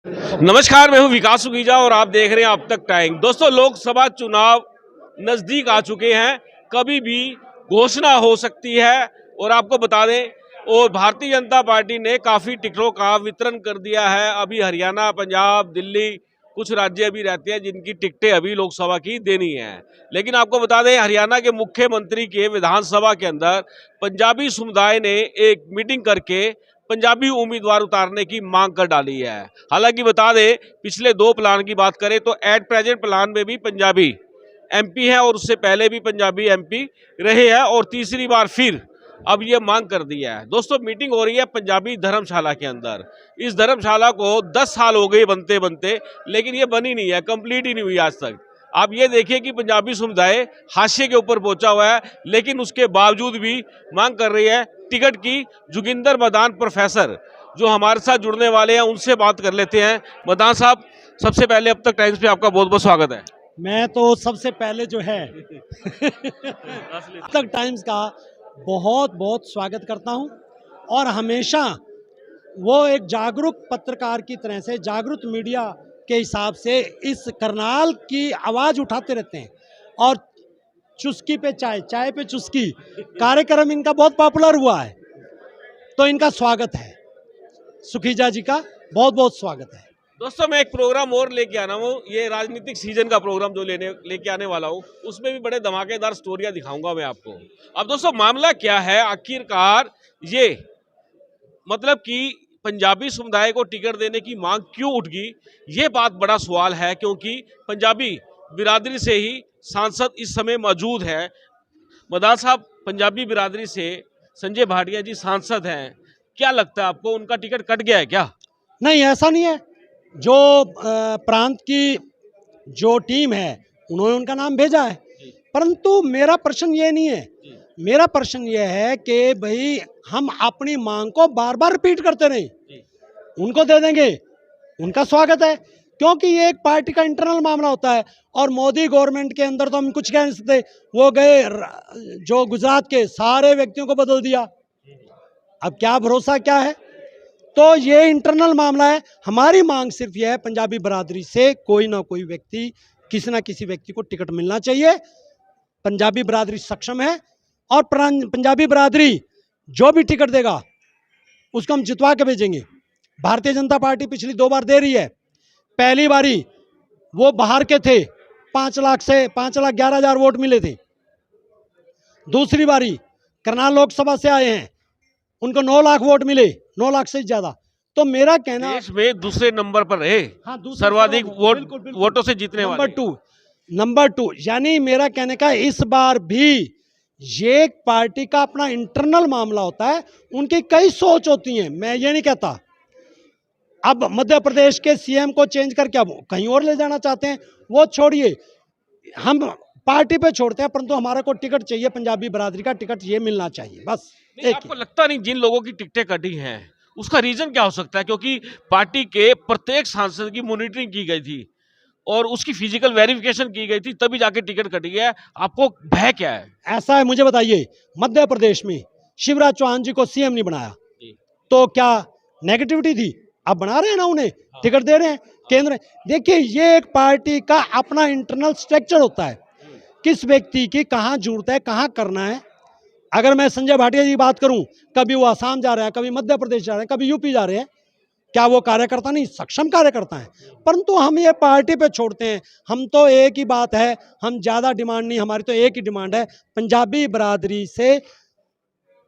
नमस्कार, मैं हूं विकास सुगीजा और आप देख रहे हैं अब तक टाइम। दोस्तों, लोकसभा चुनाव नजदीक आ चुके हैं, कभी भी घोषणा हो सकती है। और आपको बता दें, और भारतीय जनता पार्टी ने काफ़ी टिकटों का वितरण कर दिया है। अभी हरियाणा, पंजाब, दिल्ली, कुछ राज्य अभी रहते हैं जिनकी टिकटें अभी लोकसभा की देनी है। लेकिन आपको बता दें, हरियाणा के मुख्यमंत्री के विधानसभा के अंदर पंजाबी समुदाय ने एक मीटिंग करके पंजाबी उम्मीदवार उतारने की मांग कर डाली है। हालांकि बता दें, पिछले 2 प्लान की बात करें तो एट प्रेजेंट प्लान में भी पंजाबी एमपी है और उससे पहले भी पंजाबी एमपी रहे हैं और तीसरी बार फिर अब ये मांग कर दी है। दोस्तों, मीटिंग हो रही है पंजाबी धर्मशाला के अंदर। इस धर्मशाला को 10 साल हो गए बनते बनते, लेकिन ये बनी नहीं है, कंप्लीट ही नहीं हुई आज तक। आप ये देखिए कि पंजाबी समुदाय हाशिए के ऊपर पहुंचा हुआ है, लेकिन उसके बावजूद भी मांग कर रही है टिकट की। जोगिंदर मदान प्रोफेसर जो हमारे साथ जुड़ने वाले हैं, उनसे बात कर लेते हैं। मदान साहब, सबसे पहले अब तक टाइम्स पे आपका बहुत बहुत स्वागत है। मैं तो सबसे पहले जो है अब तक टाइम्स का बहुत बहुत स्वागत करता हूं और हमेशा वो एक जागरूक पत्रकार की तरह से, जागरूक मीडिया के हिसाब से इस करनाल की आवाज़ उठाते रहते हैं। और चुस्की पे चाय, चाय पे चुस्की कार्यक्रम इनका बहुत पॉपुलर हुआ है, तो इनका स्वागत है। सुखीजा जी का बहुत बहुत स्वागत है। दोस्तों, मैं एक प्रोग्राम और लेके आना हूँ, ये राजनीतिक सीजन का प्रोग्राम जो लेके आने वाला हूँ, उसमें भी बड़े धमाकेदार स्टोरियां दिखाऊंगा मैं आपको। अब दोस्तों, मामला क्या है आखिरकार, ये मतलब कि पंजाबी समुदाय को टिकट देने की मांग क्यों उठ गई, ये बात बड़ा सवाल है। क्योंकि पंजाबी बिरादरी से ही सांसद इस समय मौजूद है। मदान साहब, पंजाबी बिरादरी से संजय भाटिया जी सांसद हैं, क्या लगता है आपको उनका टिकट कट गया है क्या? नहीं, ऐसा नहीं है। जो प्रांत की जो टीम है उन्होंने उनका नाम भेजा है, परंतु मेरा प्रश्न ये नहीं है। मेरा प्रश्न ये है कि भाई हम अपनी मांग को बार बार रिपीट करते नहीं, उनको दे देंगे, उनका स्वागत है। क्योंकि ये एक पार्टी का इंटरनल मामला होता है और मोदी गवर्नमेंट के अंदर तो हम कुछ कह नहीं सकते। वो गए जो गुजरात के सारे व्यक्तियों को बदल दिया, अब क्या भरोसा क्या है। तो ये इंटरनल मामला है। हमारी मांग सिर्फ यह है, पंजाबी बरादरी से कोई ना कोई व्यक्ति, किसी ना किसी व्यक्ति को टिकट मिलना चाहिए। पंजाबी बरादरी सक्षम है और पंजाबी बरादरी जो भी टिकट देगा उसको हम जितवा के भेजेंगे। भारतीय जनता पार्टी पिछली 2 बार दे रही है। पहली बारी वो बाहर के थे, 5 लाख से 5,11,000 वोट मिले थे। दूसरी बारी करनाल लोकसभा से आए हैं, उनको 9 लाख वोट मिले, 9 लाख से ज्यादा। तो मेरा कहना, देश में दूसरे नंबर पर रहे। हाँ, सर्वाधिक वोटों से जीतने वाले। नंबर 2 यानी मेरा कहने का, इस बार भी ये पार्टी का अपना इंटरनल मामला होता है, उनकी कई सोच होती हैं, मैं ये नहीं कहता। अब मध्य प्रदेश के सीएम को चेंज करके अब कहीं और ले जाना चाहते हैं, वो छोड़िए, हम पार्टी पे छोड़ते हैं, परंतु हमारे को टिकट चाहिए, पंजाबी बरादरी का टिकट ये मिलना चाहिए, बस। आपको लगता नहीं जिन लोगों की टिकटें कटी हैं उसका रीजन क्या हो सकता है? क्योंकि पार्टी के प्रत्येक सांसद की मॉनिटरिंग की गई थी और उसकी फिजिकल वेरिफिकेशन की गई थी, तभी जाके टिकट कटी है। आपको भय क्या है? ऐसा है, मुझे बताइए, मध्य प्रदेश में शिवराज चौहान जी को सीएम नहीं बनाया तो क्या नेगेटिविटी थी? अब बना रहे हैं ना, उन्हें टिकट दे रहे हैं केंद्र। देखिए, ये एक पार्टी का अपना इंटरनल स्ट्रक्चर होता है, किस व्यक्ति की कहाँ जरूरत है, कहाँ करना है। अगर मैं संजय भाटिया जी की बात करूं, कभी वो आसाम जा रहे हैं, कभी मध्य प्रदेश जा रहे हैं, कभी यूपी जा रहे हैं, क्या वो कार्यकर्ता नहीं, सक्षम कार्यकर्ता हैं? परंतु हम ये पार्टी पे छोड़ते हैं। हम तो एक ही बात है, हम ज़्यादा डिमांड नहीं, हमारी तो एक ही डिमांड है, पंजाबी बरादरी से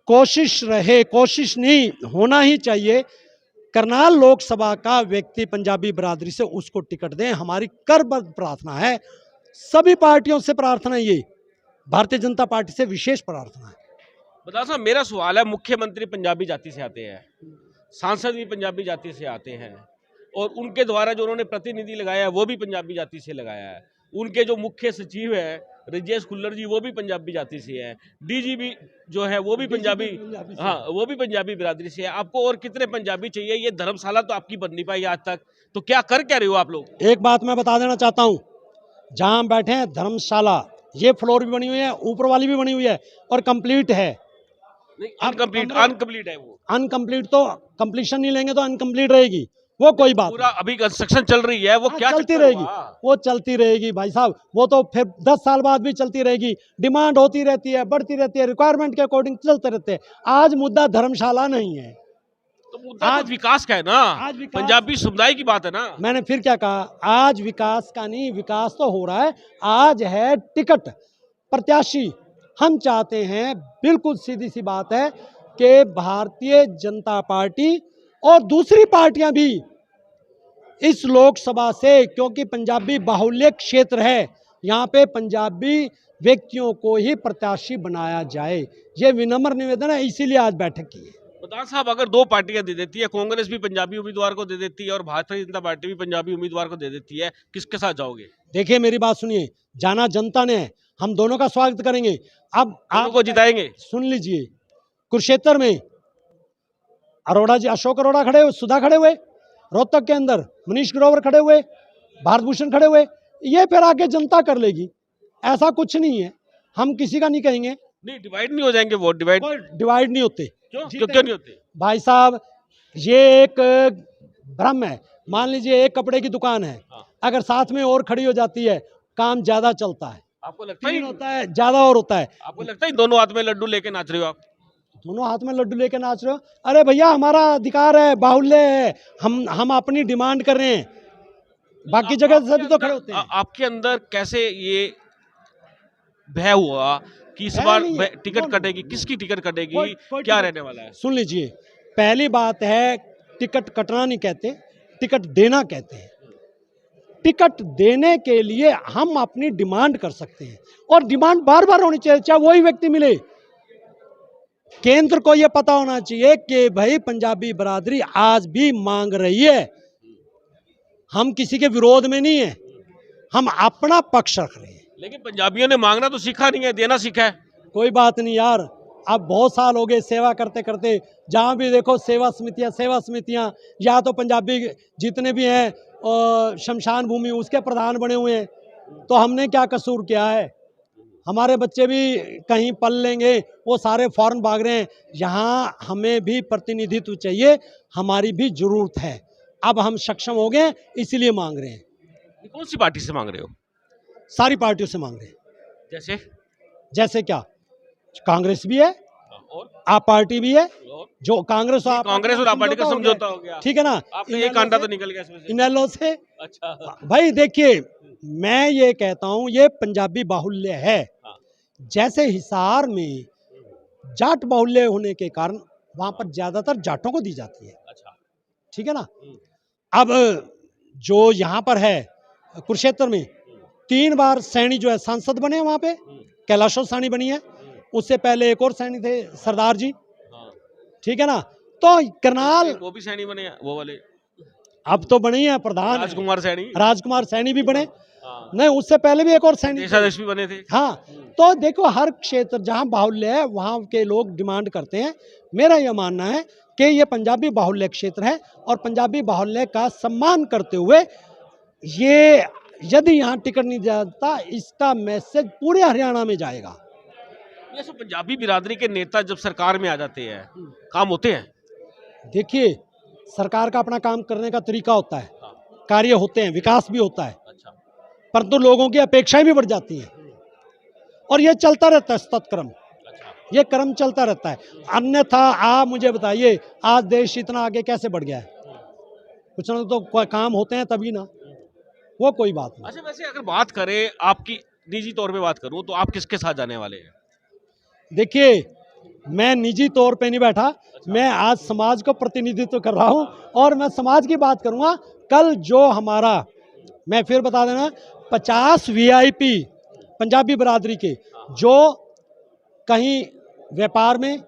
कोशिश रहे, कोशिश नहीं होना ही चाहिए, करनाल लोकसभा का व्यक्ति पंजाबी बरादरी से उसको टिकट दें। हमारी करबद्ध प्रार्थना है, सभी पार्टियों से प्रार्थना, ये भारतीय जनता पार्टी से विशेष प्रार्थना है। बता साहब, मेरा सवाल है, मुख्यमंत्री पंजाबी जाति से आते हैं, सांसद भी पंजाबी जाति से आते हैं और उनके द्वारा जो उन्होंने प्रतिनिधि लगाया है वो भी पंजाबी जाति से लगाया है। उनके जो मुख्य सचिव है राजेश खुल्लर जी, वो भी पंजाबी जाति से है। डीजीपी जो है वो भी पंजाबी, हाँ, वो भी पंजाबी बिरादरी से है। आपको और कितने पंजाबी चाहिए? ये धर्मशाला तो आपकी बन नहीं पाई आज तक, तो क्या कर क्या रहे हो आप लोग? एक बात मैं बता देना चाहता हूँ, जहाँ हम बैठे हैं धर्मशाला, ये फ्लोर भी बनी हुई है, ऊपर वाली भी बनी हुई है और कंप्लीट है। अनकम्प्लीट है वो। अनकम्प्लीट तो कंप्लीशन नहीं लेंगे तो अनकम्प्लीट रहेगी। वो कोई बात पूरा अभी कंस्ट्रक्शन चल रही है, वो हाँ, क्या चलती चक्कर रहेगी, हुआ? वो चलती रहेगी भाई साहब, वो तो फिर 10 साल बाद भी चलती रहेगी। डिमांड होती रहती है, बढ़ती रहती है, रिक्वायरमेंट के अकॉर्डिंग चलते रहते हैं। आज मुद्दा धर्मशाला नहीं है, तो मुद्दा तो आज विकास का है ना, आज विकास, पंजाबी समुदाय की बात है ना। मैंने फिर क्या कहा, आज विकास का नहीं, विकास तो हो रहा है, आज है टिकट प्रत्याशी। हम चाहते हैं, बिल्कुल सीधी सी बात है कि भारतीय जनता पार्टी और दूसरी पार्टियां भी इस लोकसभा से, क्योंकि पंजाबी बाहुल्य क्षेत्र है, यहाँ पे पंजाबी व्यक्तियों को ही प्रत्याशी बनाया जाए, ये विनम्र निवेदन है, इसीलिए आज बैठक की है। प्रधान साहब, अगर दो पार्टियां दे देती है, कांग्रेस भी पंजाबी उम्मीदवार को दे देती है और भारतीय जनता पार्टी भी पंजाबी उम्मीदवार को दे देती है, किसके साथ जाओगे? देखिए मेरी बात सुनिए, जाना जनता ने है, हम दोनों का स्वागत करेंगे। अब दोनों को जिताएंगे। सुन लीजिए, कुरुक्षेत्र में अरोड़ा जी, अशोक अरोड़ा खड़े हुए, सुधा खड़े हुए, रोहतक के अंदर मनीष ग्रोवर खड़े हुए, भारत भूषण खड़े हुए, ये फिर आगे जनता कर लेगी, ऐसा कुछ नहीं है, हम किसी का नहीं कहेंगे। नहीं, डिवाइड नहीं हो जाएंगे वोट? डिवाइड नहीं होते। क्यों नहीं होते भाई साहब, ये एक भ्रम है। मान लीजिए एक कपड़े की दुकान है, अगर साथ में और खड़ी हो जाती है, काम ज्यादा चलता है, आपको लगता है होता है, ज्यादा और होता है। आपको लगता है दोनों हाथ में लड्डू लेके नाच रहे हो आप? दोनों हाथ में लड्डू लेके नाच रहे हो? अरे भैया, हमारा अधिकार है, बाहुल्य है, हम अपनी डिमांड कर रहे हैं, बाकी जगह से भी तो खड़े होते हैं। आपके अंदर कैसे ये भय हुआ कि इस बार टिकट कटेगी? किसकी टिकट कटेगी? क्या रहने वाला है? सुन लीजिए, पहली बात है, टिकट कटना नहीं कहते, टिकट देना कहते हैं। टिकट देने के लिए हम अपनी डिमांड कर सकते हैं, और डिमांड बार बार होनी चाहिए, चाहे वही व्यक्ति मिले। केंद्र को यह पता होना चाहिए कि भाई पंजाबी बरादरी आज भी मांग रही है, हम किसी के विरोध में नहीं है, हम अपना पक्ष रख रहे हैं। लेकिन पंजाबियों ने मांगना तो सीखा नहीं है, देना सीखा है। कोई बात नहीं यार, अब बहुत साल हो गए सेवा करते करते, जहाँ भी देखो सेवा समितियाँ, या तो पंजाबी जितने भी हैं और शमशान भूमि उसके प्रधान बने हुए हैं, तो हमने क्या कसूर किया है? हमारे बच्चे भी कहीं पल लेंगे, वो सारे फॉरेन भाग रहे हैं, यहाँ हमें भी प्रतिनिधित्व चाहिए, हमारी भी जरूरत है। अब हम सक्षम हो गए, इसीलिए मांग रहे हैं। कौन सी पार्टी से मांग रहे हो? सारी पार्टियों से मांग रहे हैं। जैसे क्या? कांग्रेस भी है, और आप पार्टी भी है, जो कांग्रेस और आप पार्टी का समझौता हो गया, ठीक है ना? आपने एक कांटा तो निकल गया इसमें से। इनेलो से। अच्छा भाई देखिए, मैं ये कहता हूँ, ये पंजाबी बाहुल्य है। जैसे हिसार में जाट बाहुल्य होने के कारण वहां पर ज्यादातर जाटों को दी जाती है। अच्छा, ठीक है ना? अब जो यहाँ पर है कुरुक्षेत्र में 3 बार सैनी जो है सांसद बने, वहां पे कैलाशो सैनी बनी है, उससे पहले एक और सैनी थे, सरदार जी, ठीक है ना? तो करनाल, वो भी सैनी बने, वो वाले अब तो बने ही है प्रधान, राजकुमार सैनी भी बने, नहीं उससे पहले भी एक और सैनी भी बने थे। हाँ, तो देखो हर क्षेत्र जहाँ बाहुल्य है वहाँ के लोग डिमांड करते हैं। मेरा यह मानना है कि ये पंजाबी बाहुल्य क्षेत्र है, और पंजाबी बाहुल्य का सम्मान करते हुए ये, यदि यहाँ टिकट नहीं जाता, इसका मैसेज पूरे हरियाणा में जाएगा। ये पंजाबी बिरादरी के नेता जब सरकार में आ जाते हैं, काम होते हैं? देखिए, सरकार का अपना काम करने का तरीका होता है, कार्य होते हैं, विकास भी होता है, परंतु लोगों की अपेक्षाएं भी बढ़ जाती हैं, और यह चलता रहता है सतत क्रम, ये क्रम चलता रहता है। अन्यथा आप मुझे बताइए, आज देश इतना आगे कैसे बढ़ गया है? कुछ ना तो कोई काम होते हैं तभी ना, वो कोई बात नहीं। अच्छा, वैसे अगर बात करें आपकी निजी तौर पे बात करूं, तो आप किसके साथ जाने वाले हैं? देखिए, मैं निजी तौर पे नहीं बैठा, मैं आज समाज को प्रतिनिधित्व कर रहा हूं, और मैं समाज की बात करूंगा। कल जो हमारा, मैं फिर बता देना, 50 VIP पंजाबी बरादरी के, जो कहीं व्यापार में,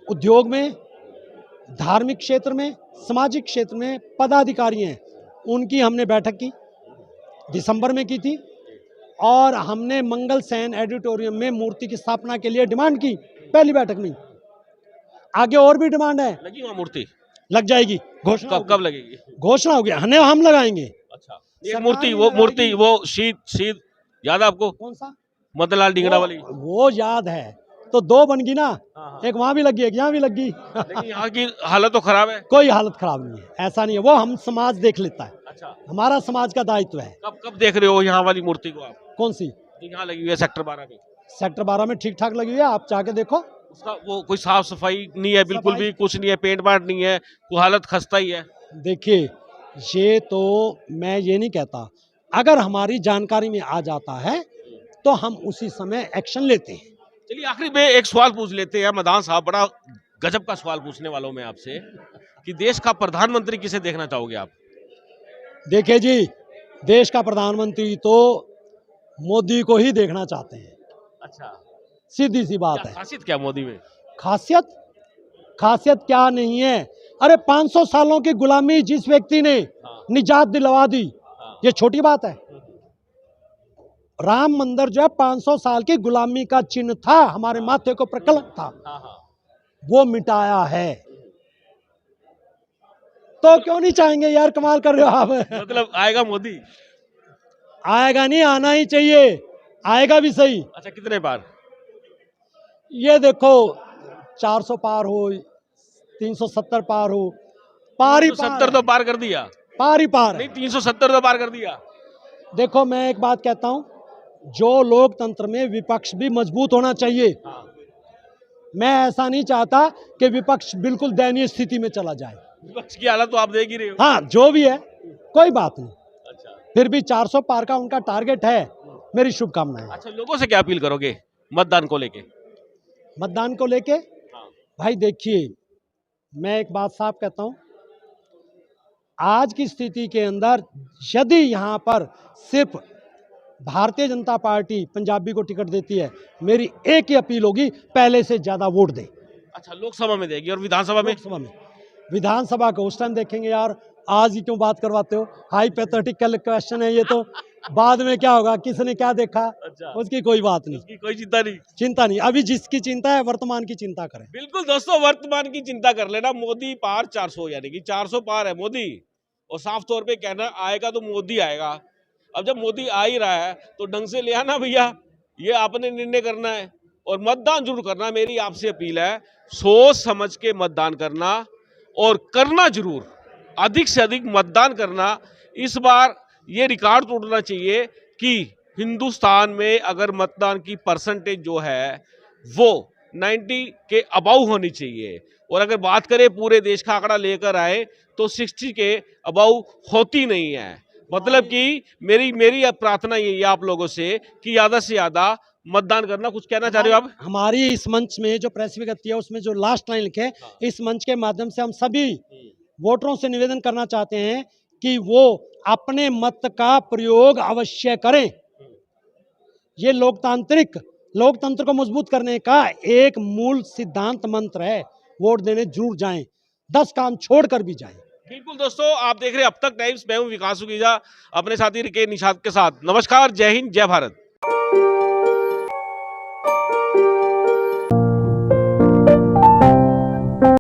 उद्योग में, धार्मिक क्षेत्र में, सामाजिक क्षेत्र में पदाधिकारी हैं, उनकी हमने बैठक की, दिसंबर में की थी, और हमने मंगल सेन एडिटोरियम में मूर्ति की स्थापना के लिए डिमांड की, पहली बैठक में। आगे और भी डिमांड है। लगी वहाँ मूर्ति? लग जाएगी, घोषणा कब लगेगी? घोषणा हो गया, हम लगाएंगे। अच्छा, ये मूर्ति वो शहीद याद है आपको? कौन सा? मदनलाल ढींगरा वाली? वो याद है, तो 2 बन गई ना, हाँ। एक वहां भी लगी एक यहाँ भी लगी। लेकिन यहाँ की हालत तो खराब है। कोई हालत खराब नहीं है, ऐसा नहीं है, वो हम समाज देख लेता है, अच्छा, हमारा समाज का दायित्व है। कब कब देख रहे हो यहाँ वाली मूर्ति को आप? कौन सी? यहाँ लगी हुई है सेक्टर 12 में। सेक्टर 12 में ठीक ठाक लगी हुई है, आप जाके देखो। उसका वो कोई साफ सफाई नहीं है, बिल्कुल सफाई- भी कुछ नहीं है, पेंट पाट नहीं है, वो हालत खस्ता ही है। देखिए, ये तो मैं ये नहीं कहता, अगर हमारी जानकारी में आ जाता है तो हम उसी समय एक्शन लेते हैं। चलिए आखिरी में एक सवाल पूछ लेते हैं मदान साहब, बड़ा गजब का सवाल पूछने वाला हूं मैं आपसे कि देश का प्रधानमंत्री किसे देखना चाहोगे आप? देखिए जी, देश का प्रधानमंत्री तो मोदी को ही देखना चाहते हैं, अच्छा, सीधी सी बात क्या है। खासियत क्या मोदी में? खासियत खासियत क्या नहीं है? अरे 500 सालों की गुलामी जिस व्यक्ति ने हाँ। निजात दिलवा दी, हाँ। ये छोटी बात है? राम मंदिर जो है 500 साल की गुलामी का चिन्ह था, हमारे माथे को प्रकलक था, हाँ हाँ। वो मिटाया है। तो क्यों नहीं चाहेंगे यार, कमाल कर रहे हो आप। मतलब आएगा मोदी? आएगा नहीं, आना ही चाहिए, आएगा भी सही। अच्छा, कितने बार? ये देखो 400 पार हो, 370 पार हो, पार ही पार 370 है, तो पार कर दिया। पार ही पार है। नहीं, 370 तो पार कर दिया। देखो मैं एक बात कहता हूं, जो लोकतंत्र में विपक्ष भी मजबूत होना चाहिए। हाँ। मैं ऐसा नहीं चाहता कि विपक्ष बिल्कुल दयनीय स्थिति में चला जाए। विपक्ष की हालत तो आप देख ही रहे हो। हाँ, जो भी है कोई बात नहीं, अच्छा फिर भी 400 पार का उनका टारगेट है, मेरी शुभकामनाएं। अच्छा, लोगों से क्या अपील करोगे मतदान को लेके? मतदान को लेके भाई देखिए, मैं एक बात साफ कहता हूं, आज की स्थिति के अंदर यदि यहाँ पर सिर्फ भारतीय जनता पार्टी पंजाबी को टिकट देती है, मेरी एक ही अपील होगी, पहले से ज्यादा वोट दे। अच्छा, लोकसभा में देगी और विधानसभा में? लोकसभा में, विधानसभा को उस टाइम देखेंगे यार, आज ही क्यों बात करवाते हो? हाइपोथेटिकल क्वेश्चन है ये तो, बाद में क्या होगा, किसने क्या देखा, अच्छा, उसकी कोई बात नहीं, उसकी कोई चिंता नहीं। चिंता नहीं, अभी जिसकी चिंता है वर्तमान की चिंता करें। बिल्कुल दोस्तों, वर्तमान की चिंता कर लेना। मोदी पार 400, यानी कि 400 पार है मोदी, और साफ तौर पे कहना आएगा तो मोदी आएगा। अब जब मोदी आ ही रहा है तो ढंग से ले आना भैया, ये आपने निर्णय करना है और मतदान जरूर करना। मेरी आपसे अपील है, सोच समझ के मतदान करना और करना जरूर, अधिक से अधिक मतदान करना। इस बार ये रिकॉर्ड तोड़ना चाहिए कि हिंदुस्तान में अगर मतदान की परसेंटेज जो है वो 90 के अबाउ होनी चाहिए, और अगर बात करें पूरे देश का आंकड़ा लेकर आए तो 60 के अबाउ होती नहीं है। मतलब कि मेरी अब प्रार्थना यही है आप लोगों से कि ज्यादा से ज्यादा मतदान करना। कुछ कहना चाह रहे हो आप? हमारी इस मंच में जो प्रेस विज्ञप्ति है उसमें जो लास्ट लाइन लिखे है, इस मंच के माध्यम से हम सभी वोटरों से निवेदन करना चाहते हैं कि वो अपने मत का प्रयोग अवश्य करें। ये लोकतंत्र को मजबूत करने का एक मूल सिद्धांत मंत्र है। वोट देने जरूर जाएं, 10 काम छोड़कर भी जाएं। बिल्कुल दोस्तों, आप देख रहे हैं अब तक टाइम्स, मैं हूं विकास सुगीजा अपने साथी रिके निषाद के साथ। नमस्कार, जय हिंद, जय भारत।